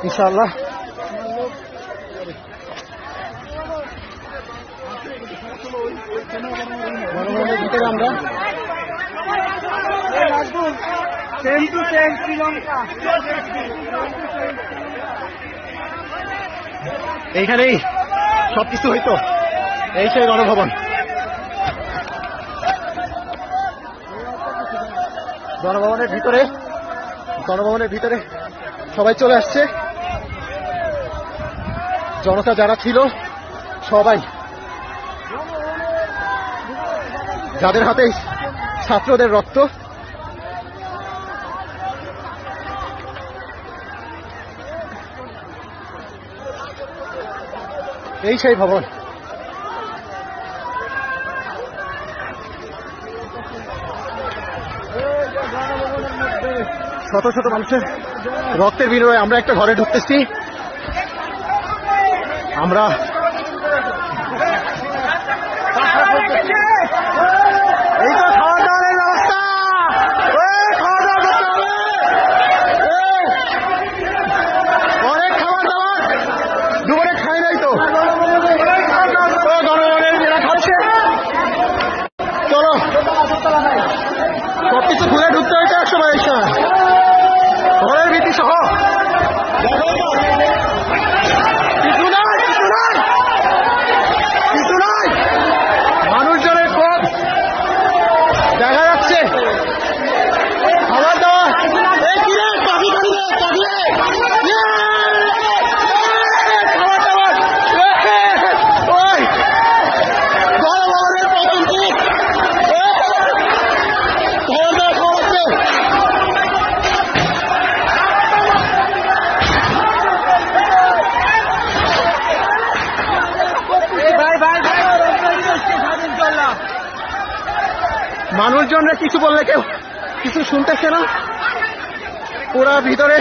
ইনশাআল্লাহ। গণভবনের ভিতরে আমরা এইখানেই সবকিছু হইতো, এই সেই গণভবন। গণভবনের ভিতরে সবাই চলে আসছে। জনতা যারা ছিল সবাই, যাদের হাতে ছাত্রদের রক্ত, এই সেই ভবন। শত শত মানুষের রক্তের বিনিময়ে আমরা একটা ঘরে ঢুকতেছি। আমরা এই তো খাওয়া দাওয়ার ব্যবস্থা, খাওয়া দাওয়া করতে হবে, অনেক খাবার দাবার দুপুরে খাই নাই তো, গণভবনের যারা খাচ্ছে, চলো সবকিছু খুলে ঢুকতে হয়েছে 122 সময়, ঘরের ভীতি সহ। মানুষজনের ক্ষোভ দেখা যাচ্ছে। খাবার দাবার মানুষজনরা কিছু বললে কেউ কিছু শুনতেছে না, ওরা ভিতরে